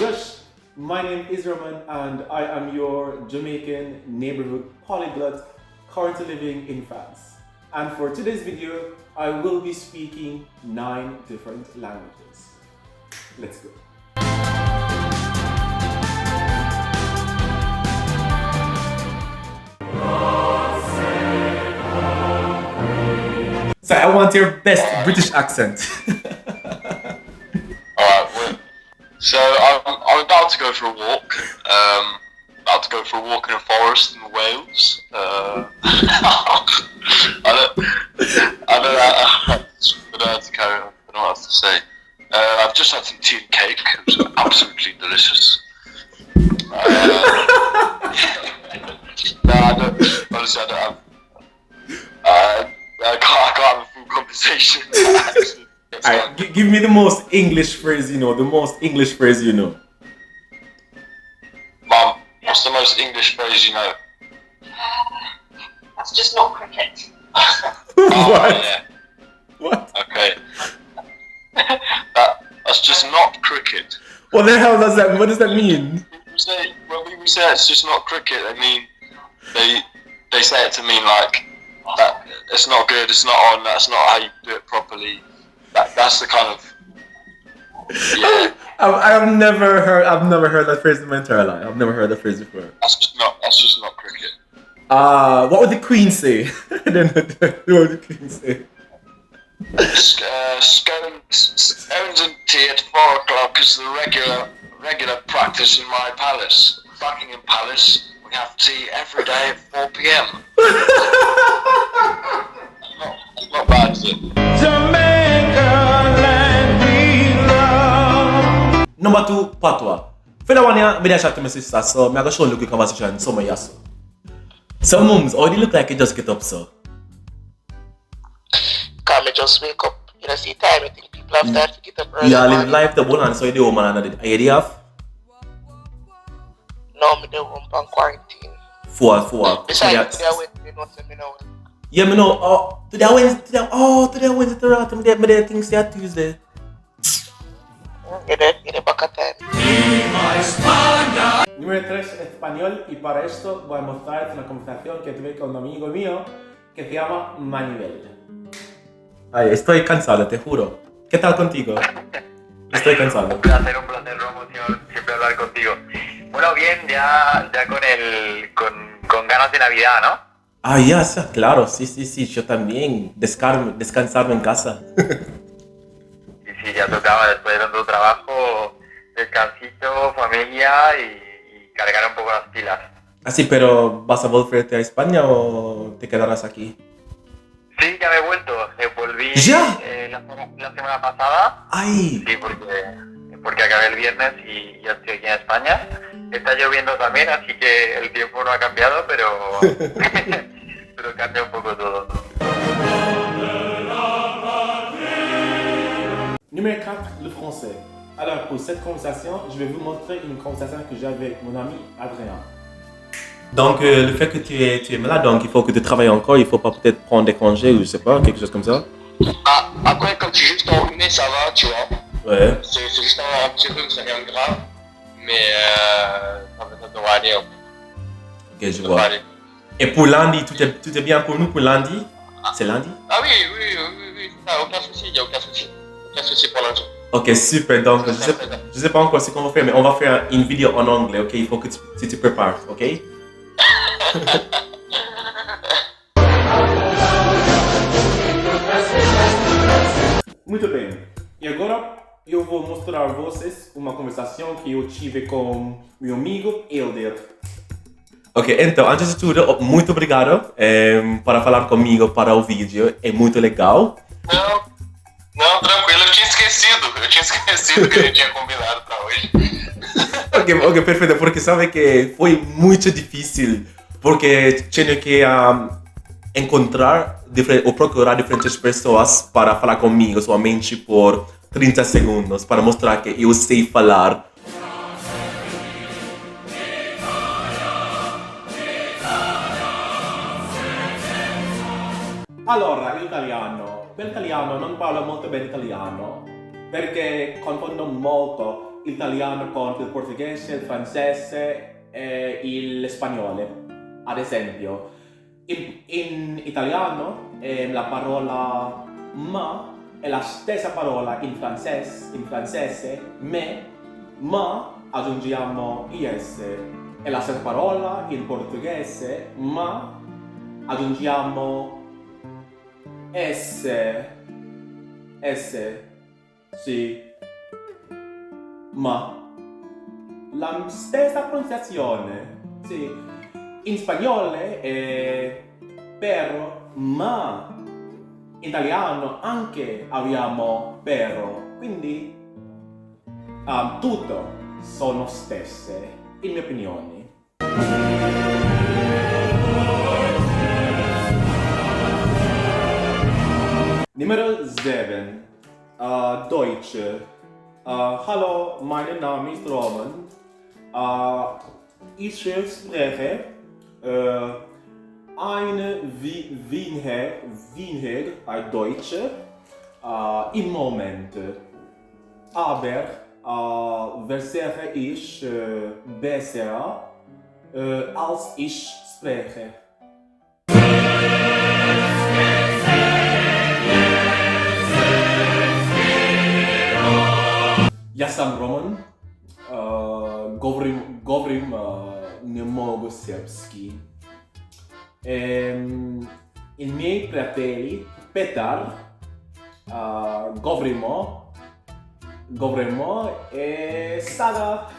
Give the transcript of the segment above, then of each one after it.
Gosh, my name is Roman and I am your Jamaican neighborhood polyglot currently living in France. And for today's video, I will be speaking 9 different languages. Let's go. So I want your best British accent. So I'm about to go for a walk. About to go for a walk in a forest in Wales. I don't know how to carry on. I don't know what else to say. I've just had some tea and cake. It was absolutely delicious. No, I don't. Honestly, I don't have. I can't have a full conversation. Alright, give me the most English phrase you know. The most English phrase you know. Mum, what's the most English phrase you know? That's just not cricket. What? Yeah. What? Okay. That's just not cricket. What the hell does that? What does that mean? When people say it's just not cricket, I mean they say it to mean like that it's not good, it's not on, that's not how you do it properly. That's the kind of I've never heard that phrase in my entire life. I've never heard that phrase before. That's just not cricket. What would the Queen say? I don't know what would the Queen say. Scones and tea at 4 o'clock is the regular practice in my palace. Buckingham Palace, we have tea every day at 4 p.m. Not bad, is it? Number 2, patwa. Fela wanya, me da chat to my sister, so me I go show look conversation so my yaso. So mums, how do you look like you just get up so? Can't me just wake up? You know, see time, I think people have started to get up early. Yeah, live morning. life the one and so you the woman and are you the half? No, me do home on quarantine. For. Besides, today I went to know, so me know. Yeah, me know. Oh, today Wednesday to rat. Me there things say Tuesday. Get it back at time. Número 3, español, y para esto voy a mostrarte una conversación que tuve con un amigo mío que se llama Manuel. Ay, estoy cansado, te juro. ¿Qué tal contigo? Estoy cansado. Un placer, Romo, siempre hablar contigo. Bueno, bien, ya con ganas de Navidad, ¿no? Ah, ya, claro, sí, yo también. Descansarme en casa. Y sí, ya tocaba después de tanto trabajo, descansito, familia y cargar un poco las pilas. Ah, sí, pero ¿vas a volverte a España o te quedarás aquí? Sí, ya me he vuelto. Volví ¿Ya? la semana pasada. ¡Ay! Sí, porque acabé el viernes y ya estoy aquí en España. Está lloviendo también, así que el tiempo no ha cambiado, pero cambia un poco todo. Numéro 4, le français. Alors, pour cette conversation, je vais vous montrer une conversation que j'ai avec mon ami Adrien. Donc, le fait que tu es malade, donc il faut que tu travailles encore, il faut pas peut-être prendre des congés ou je sais pas, quelque chose comme ça. Ah, après, quand tu es juste enrhumé, ça va, tu vois. Ouais. C'est juste un petit rhume, c'est rien de grave. Mais ça devrait aller. Ok, je vois. Et pour lundi, tout est bien pour nous pour lundi? C'est lundi? Ah oui, ça, aucun souci, il n'y a aucun souci. Aucun souci pour lundi. Ok, super. Donc, je sais pas encore ce qu'on va faire, mais on va faire une vidéo en anglais, ok? Il faut que tu te prépares, ok? Muito bem. E agora eu vou mostrar a vocês uma conversação que eu tive com meu amigo Elder. Ok, então, antes de tudo, muito obrigado para falar comigo para o vídeo. É muito legal. Não, tranquilo, eu tinha esquecido que a gente tinha combinado pra hoje. Ok, perfeito, porque sabe que foi muito difícil, porque tinha que encontrar ou procurar diferentes pessoas para falar comigo somente por 30 segundos, para mostrar que eu sei falar. Allora, l'italiano. Per l'italiano non parlo molto bene italiano, perché confondo molto l'italiano contro il portoghese, il francese e l'espagnolo. Ad esempio, in italiano la parola ma è la stessa parola in francese me, ma aggiungiamo is. È la stessa parola in portoghese, ma aggiungiamo s. Sì. Ma. La stessa pronunciazione. Sì. In spagnolo è però, ma. In italiano anche abbiamo però. Quindi tutto sono stesse, in mia opinione. Numero 7. Deutsch. Hallo, mein Name ist Roman. Ich spreche eine Wiener Deutsch im Moment. Aber versuche ich besser als ich spreche. Ja sam Roman, govorim ne mogu srpski. I miei fratelli Petar govorimo e sada.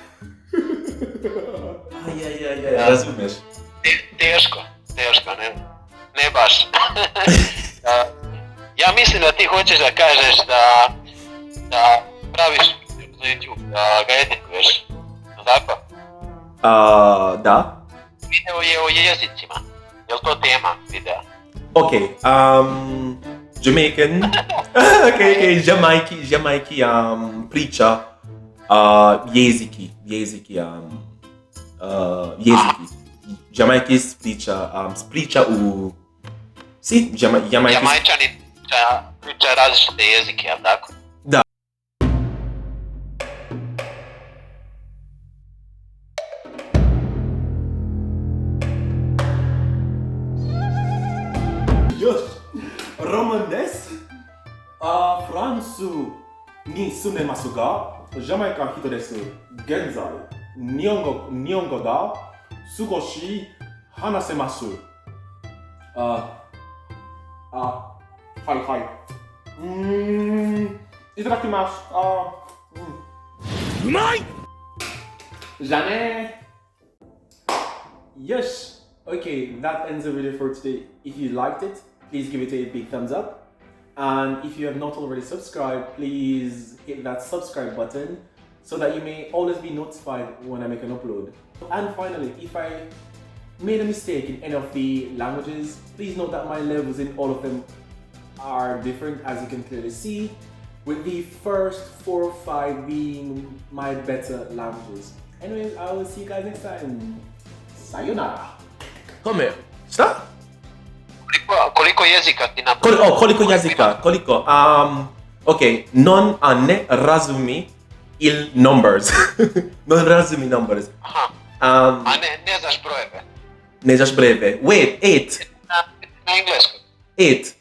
Razumeš? Teško, ne baš. Ja mislim da ti hoćeš da kažeš da praviš za YouTube, da ga edituješ, tako? Da. Video je o jezicima, je li to tema videa? Ok, Jamaican. ok, Jamaica priča jeziki. Jamaikis priča u... Si, Jamaikis... Jamajčani priča različite jezike, je li tako? Da. Još, Romanes, Francu ni sunemasu ga, Jamaika hito desu, genzai, Nihongo da, sugoshi hanasemasu. Hai. Itadakimasu. Umai! Jamais. Yes. Okay, that ends the video for today. If you liked it, please give it a big thumbs up. And if you have not already subscribed, please hit that subscribe button so that you may always be notified when I make an upload. And finally, if I made a mistake in any of the languages, please note that my levels in all of them are different, as you can clearly see, with the first 4 or 5 being my better languages. Anyways, I will see you guys next time. Sayonara. Come? Šta? Koliko jezika ti napravio? Koliko jezika? Koliko? Ok, non a ne razumi il numbers. Non razumi numbers. Aha. A ne znaš brojeve? Ne znaš breve. Wait, 8. Na engleskom. 8.